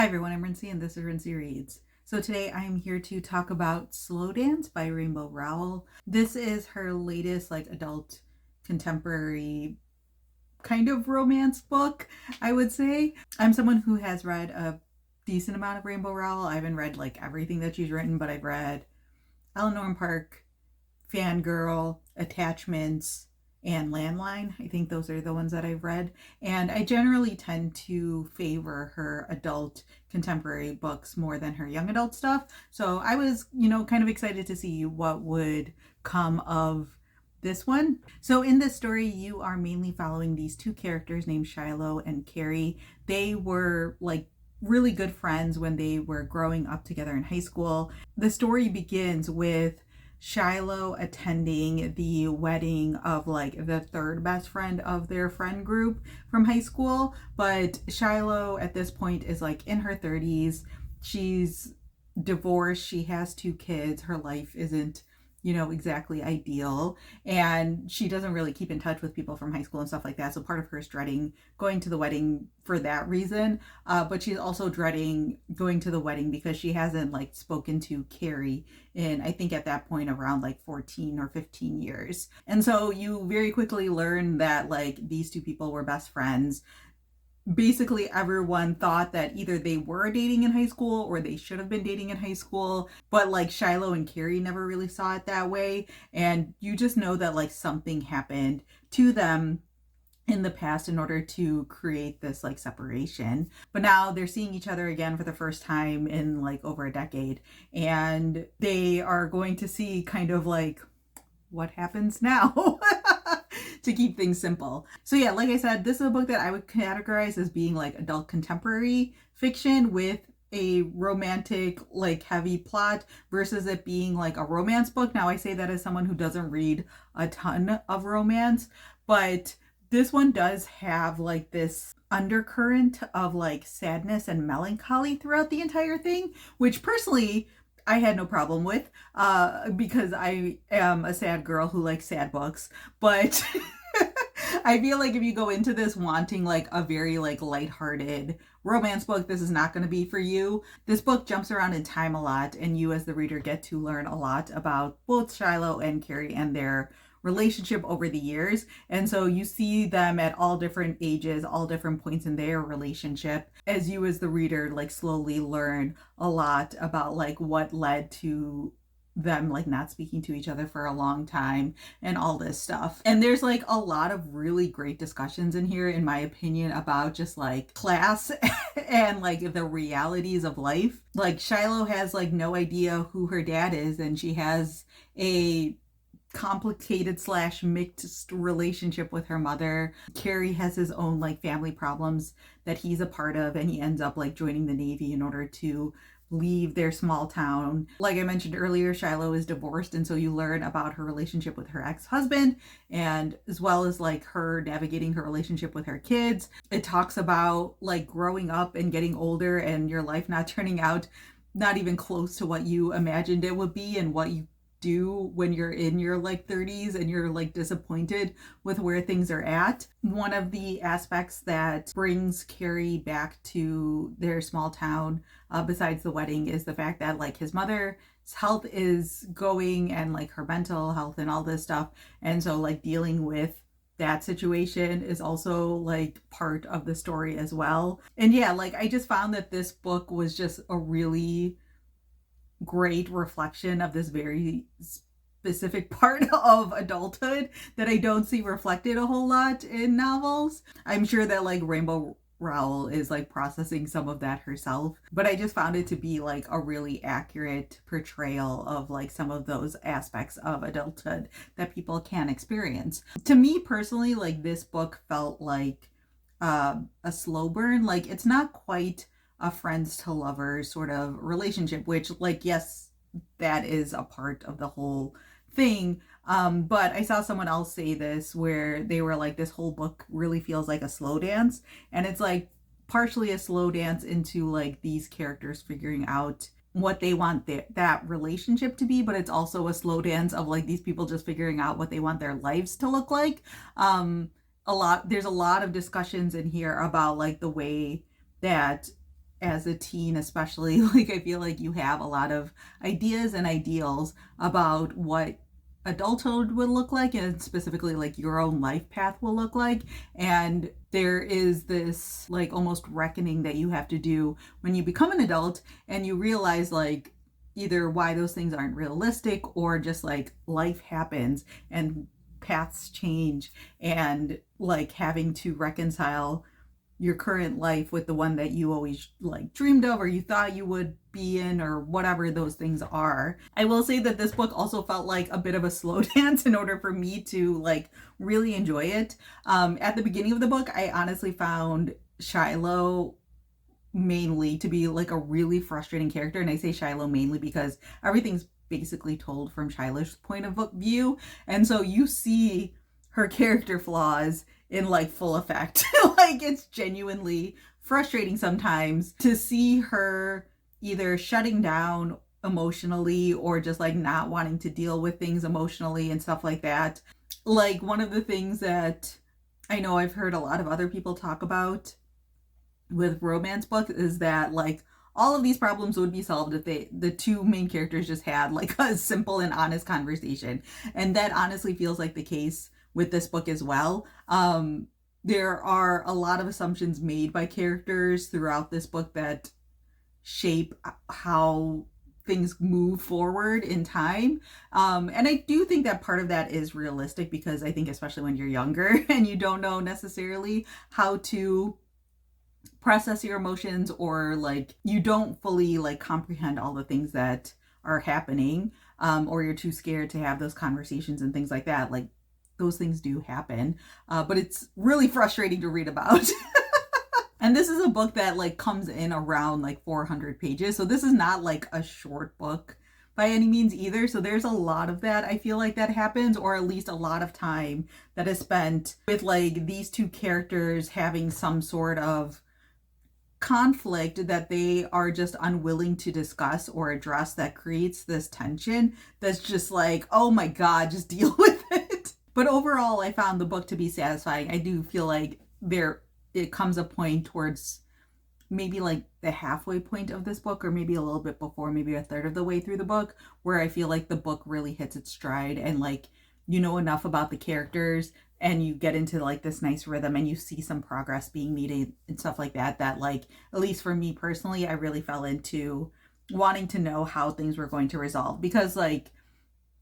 Hi everyone, I'm Rincey and this is Rincey Reads. So today I'm here to talk about Slow Dance by Rainbow Rowell. This is her latest adult contemporary kind of romance book, I would say. I'm someone who has read a decent amount of Rainbow Rowell. I haven't read everything that she's written, but I've read Eleanor Park, Fangirl, Attachments, and Landline. I think those are the ones that I've read. And I generally tend to favor her adult contemporary books more than her young adult stuff. So I was, kind of excited to see what would come of this one. So in this story, you are mainly following these two characters named Shiloh and Carrie. They were really good friends when they were growing up together in high school. The story begins with Shiloh attending the wedding of the third best friend of their friend group from high school. But Shiloh at this point is in her 30s. She's divorced. She has two kids. Her life isn't exactly ideal, and she doesn't really keep in touch with people from high school and stuff like that. So part of her is dreading going to the wedding for that reason, but she's also dreading going to the wedding because she hasn't spoken to Carrie in, I think at that point, around 14 or 15 years. And so you very quickly learn that these two people were best friends. Basically everyone thought that either they were dating in high school or they should have been dating in high school, but Shiloh and Carrie never really saw it that way. And you just know that something happened to them in the past in order to create this separation. But now they're seeing each other again for the first time in over a decade, and they are going to see kind of what happens now. To keep things simple. So yeah, like I said, this is a book that I would categorize as being adult contemporary fiction with a romantic heavy plot versus it being a romance book. Now I say that as someone who doesn't read a ton of romance, but this one does have this undercurrent of sadness and melancholy throughout the entire thing, which personally I had no problem with, because I am a sad girl who likes sad books. But I feel if you go into this wanting a very lighthearted romance book, this is not going to be for you. This book jumps around in time a lot, and you as the reader get to learn a lot about both Shiloh and Carrie and their relationship over the years. And so you see them at all different ages, all different points in their relationship, as you as the reader slowly learn a lot about what led to them not speaking to each other for a long time and all this stuff. And there's a lot of really great discussions in here, in my opinion, about just class and the realities of life. Shiloh has no idea who her dad is, and she has a complicated / mixed relationship with her mother. Carrie has his own family problems that he's a part of, and he ends up joining the Navy in order to leave their small town. Like I mentioned earlier, Shiloh is divorced, and so you learn about her relationship with her ex-husband, and as well as her navigating her relationship with her kids. It talks about growing up and getting older and your life not turning out not even close to what you imagined it would be, and what you do when you're in your 30s and you're disappointed with where things are at. One of the aspects that brings Carrie back to their small town, besides the wedding, is the fact that his mother's health is going, and her mental health and all this stuff. And so dealing with that situation is also part of the story as well. And yeah, I just found that this book was just a really great reflection of this very specific part of adulthood that I don't see reflected a whole lot in novels. I'm sure that Rainbow Rowell is processing some of that herself, but I just found it to be a really accurate portrayal of some of those aspects of adulthood that people can experience. To me personally, this book felt like a slow burn. It's not quite a friends to lovers sort of relationship, which yes, that is a part of the whole thing. But I saw someone else say this where they were this whole book really feels like a slow dance, and it's partially a slow dance into these characters figuring out what they want that relationship to be, but it's also a slow dance of these people just figuring out what they want their lives to look like. There's a lot of discussions in here about the way that as a teen, especially, like I feel like you have a lot of ideas and ideals about what adulthood would look like, and specifically like your own life path will look like. And there is this like almost reckoning that you have to do when you become an adult, and you realize like either why those things aren't realistic, or just like life happens and paths change, and like having to reconcile your current life with the one that you always like dreamed of, or you thought you would be in, or whatever those things are. I will say that this book also felt like a bit of a slow dance in order for me to like really enjoy it. At the beginning of the book, I honestly found Shiloh mainly to be like a really frustrating character. And I say Shiloh mainly because everything's basically told from Shiloh's point of view. And so you see her character flaws in like full effect. Like it's genuinely frustrating sometimes to see her either shutting down emotionally, or just like not wanting to deal with things emotionally and stuff like that. Like one of the things that I know I've heard a lot of other people talk about with romance books is that like all of these problems would be solved if the two main characters just had like a simple and honest conversation. And that honestly feels like the case with this book as well. There are a lot of assumptions made by characters throughout this book that shape how things move forward in time. And I do think that part of that is realistic, because I think especially when you're younger and you don't know necessarily how to process your emotions, or like you don't fully like comprehend all the things that are happening, or you're too scared to have those conversations and things like that. Like those things do happen, but it's really frustrating to read about. And this is a book that like comes in around like 400 pages. So this is not like a short book by any means either. So there's a lot of that I feel like that happens, or at least a lot of time that is spent with like these two characters having some sort of conflict that they are just unwilling to discuss or address, that creates this tension that's just like, oh my God, just deal with it. But overall, I found the book to be satisfying. I do feel like it comes a point towards maybe like the halfway point of this book, or maybe a little bit before, maybe a third of the way through the book, where I feel like the book really hits its stride, and like you know enough about the characters, and you get into like this nice rhythm, and you see some progress being made and stuff like that, that like, at least for me personally, I really fell into wanting to know how things were going to resolve. Because like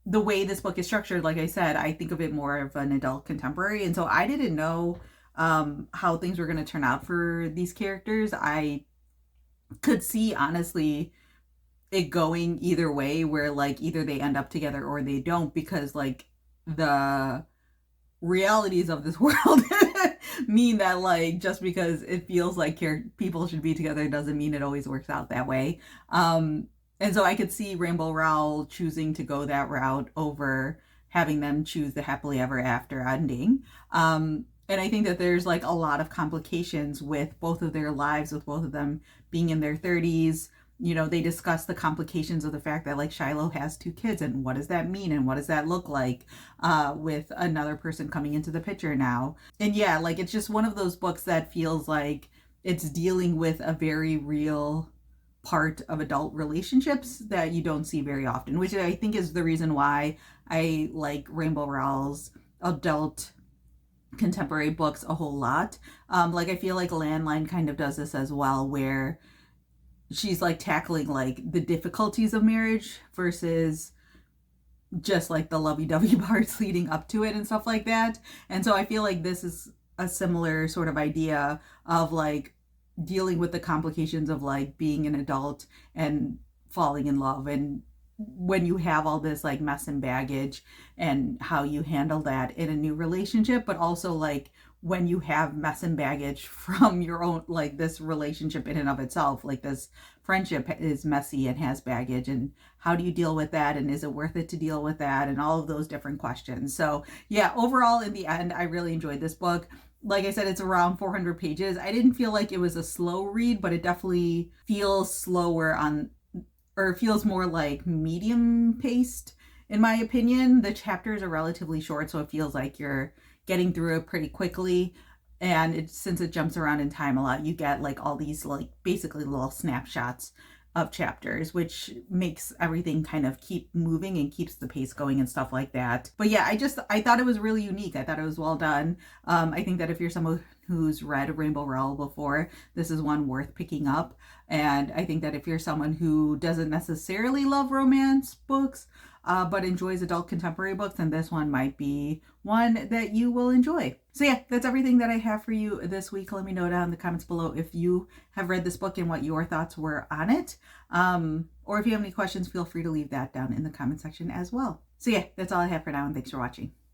the way this book is structured, like I said, I think of it more of an adult contemporary. And so I didn't know how things were going to turn out for these characters. I could see, honestly, it going either way, where like either they end up together or they don't, because like the realities of this world mean that like just because it feels like people should be together doesn't mean it always works out that way. And so I could see Rainbow Rowell choosing to go that route over having them choose the happily ever after ending. And I think that there's like a lot of complications with both of their lives, with both of them being in their 30s. You know, they discuss the complications of the fact that like Shiloh has 2 kids, and what does that mean, and what does that look like with another person coming into the picture now. And yeah, like it's just one of those books that feels like it's dealing with a very real part of adult relationships that you don't see very often, which I think is the reason why I like Rainbow Rowell's adult contemporary books a whole lot. Like I feel like Landline kind of does this as well, where she's like tackling like the difficulties of marriage versus just like the lovey-dovey parts leading up to it and stuff like that. And so I feel like this is a similar sort of idea of like dealing with the complications of like being an adult and falling in love, and when you have all this like mess and baggage, and how you handle that in a new relationship, but also like when you have mess and baggage from your own, like this relationship in and of itself, like this friendship is messy and has baggage, and how do you deal with that, and is it worth it to deal with that, and all of those different questions. So yeah, overall in the end, I really enjoyed this book. Like I said, it's around 400 pages. I didn't feel like it was a slow read, but it definitely feels slower on, or feels more like medium paced in my opinion. The chapters are relatively short, so it feels like you're getting through it pretty quickly. And since it jumps around in time a lot, you get like all these like basically little snapshots of chapters, which makes everything kind of keep moving and keeps the pace going and stuff like that. But yeah, I thought it was really unique. I thought it was well done. I think that if you're someone who's read Rainbow Rowell before, this is one worth picking up. And I think that if you're someone who doesn't necessarily love romance books, but enjoys adult contemporary books, then this one might be one that you will enjoy. So yeah, that's everything that I have for you this week. Let me know down in the comments below if you have read this book and what your thoughts were on it. Or if you have any questions, feel free to leave that down in the comment section as well. So yeah, that's all I have for now, and thanks for watching.